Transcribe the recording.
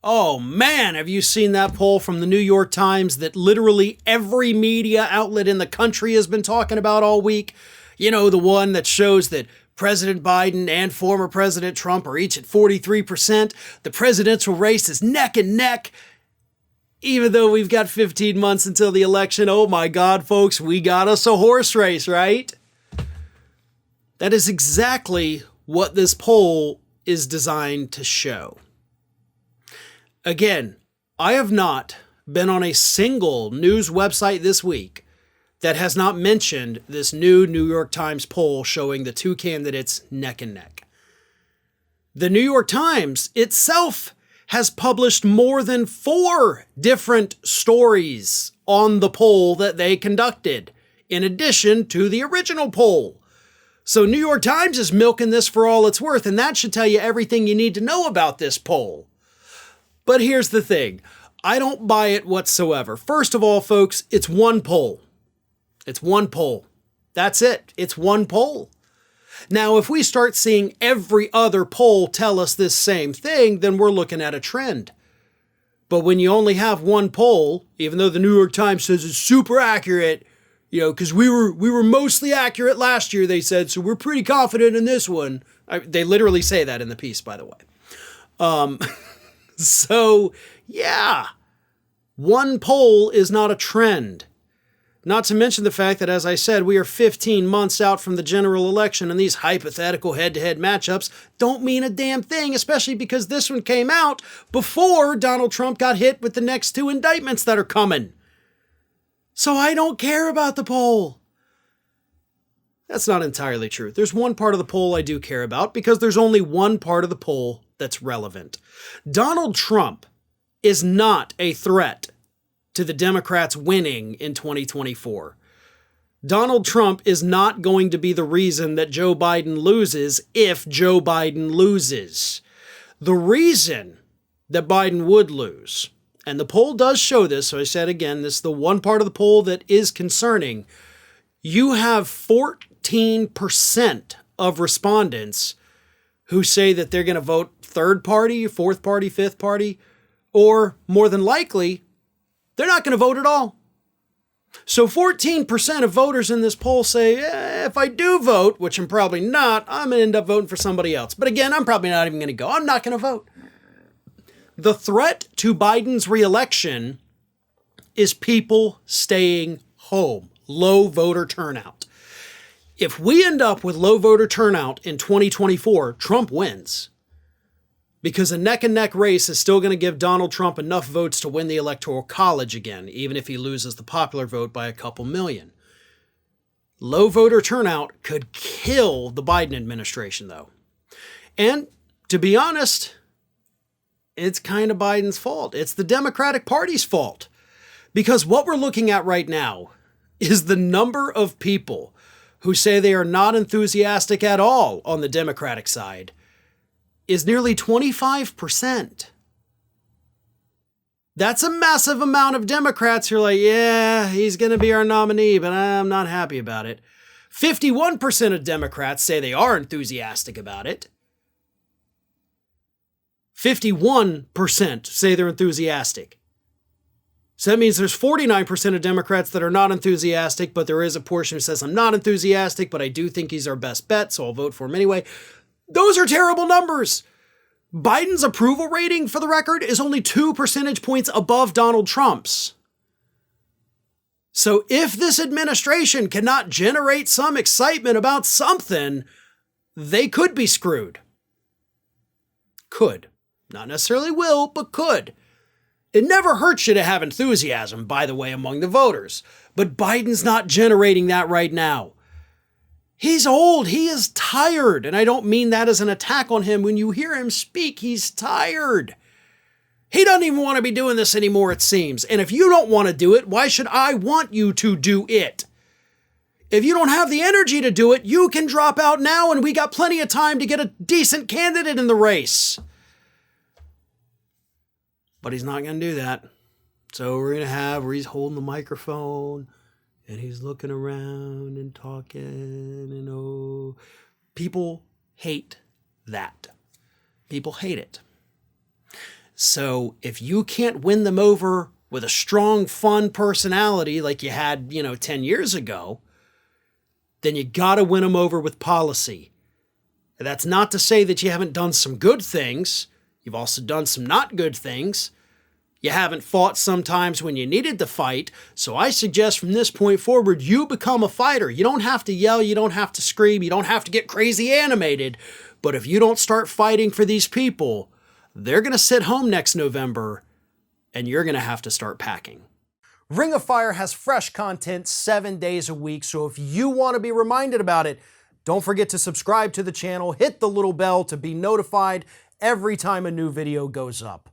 Oh man, have you seen that poll from the New York Times that literally every media outlet in the country has been talking about all week? You know, the one that shows that President Biden and former President Trump are each at 43%. The presidential race is neck and neck. Even though we've got 15 months until the election, oh my God, folks, we got us a horse race, right? That is exactly what this poll is designed to show. Again, I have not been on a single news website this week that has not mentioned this new New York Times poll showing the two candidates neck and neck. The New York Times itself has published more than 4 different stories on the poll that they conducted, in addition to the original poll. So New York Times is milking this for all it's worth, and that should tell you everything you need to know about this poll. But here's the thing. I don't buy it whatsoever. First of all, folks, it's one poll. It's one poll. That's it. It's one poll. Now, if we start seeing every other poll tell us this same thing, then we're looking at a trend. But when you only have one poll, even though the New York Times says it's super accurate, you know, because we were mostly accurate last year, they said, so we're pretty confident in this one. They literally say that in the piece, by the way. So, yeah, one poll is not a trend. Not to mention the fact that, as I said, we are 15 months out from the general election, and these hypothetical head-to-head matchups don't mean a damn thing, especially because this one came out before Donald Trump got hit with the next 2 indictments that are coming. So I don't care about the poll. That's not entirely true. There's one part of the poll I do care about, because there's only one part of the poll that's relevant. Donald Trump is not a threat to the Democrats winning in 2024. Donald Trump is not going to be the reason that Joe Biden loses if Joe Biden loses. The reason that Biden would lose, and the poll does show this, so I said again, this is the one part of the poll that is concerning. You have 14% of respondents who say that they're going to vote third party, fourth party, fifth party, or more than likely, they're not going to vote at all. So 14% of voters in this poll say, if I do vote, which I'm probably not, I'm going to end up voting for somebody else. But again, I'm probably not even going to go. I'm not going to vote. The threat to Biden's reelection is people staying home, low voter turnout. If we end up with low voter turnout in 2024, Trump wins. Because a neck-and-neck race is still going to give Donald Trump enough votes to win the Electoral College again, even if he loses the popular vote by a couple million. Low voter turnout could kill the Biden administration, though. And to be honest, it's kind of Biden's fault. It's the Democratic Party's fault. Because what we're looking at right now is the number of people who say they are not enthusiastic at all on the Democratic side is nearly 25%. That's a massive amount of Democrats who are like, yeah, he's going to be our nominee, but I'm not happy about it. 51% of Democrats say they are enthusiastic about it. 51% say they're enthusiastic. So that means there's 49% of Democrats that are not enthusiastic, but there is a portion who says, I'm not enthusiastic, but I do think he's our best bet, so I'll vote for him anyway. Those are terrible numbers. Biden's approval rating, for the record, is only 2 percentage points above Donald Trump's. So if this administration cannot generate some excitement about something, they could be screwed. Could. Not necessarily will, but could. It never hurts you to have enthusiasm, by the way, among the voters. But Biden's not generating that right now. He's old. He is tired. And I don't mean that as an attack on him. When you hear him speak, he's tired. He doesn't even want to be doing this anymore, it seems. And if you don't want to do it, why should I want you to do it? If you don't have the energy to do it, you can drop out now, and we got plenty of time to get a decent candidate in the race. But he's not going to do that. So we're going to have where he's holding the microphone and he's looking around and talking, and oh, people hate that. People hate it. So if you can't win them over with a strong, fun personality like you had, 10 years ago, then you got to win them over with policy. That's not to say that you haven't done some good things. You've also done some not good things. You haven't fought sometimes when you needed to fight. So I suggest from this point forward, you become a fighter. You don't have to yell. You don't have to scream. You don't have to get crazy animated. But if you don't start fighting for these people, they're going to sit home next November and you're going to have to start packing. Ring of Fire has fresh content 7 days a week. So if you want to be reminded about it, don't forget to subscribe to the channel, hit the little bell to be notified every time a new video goes up.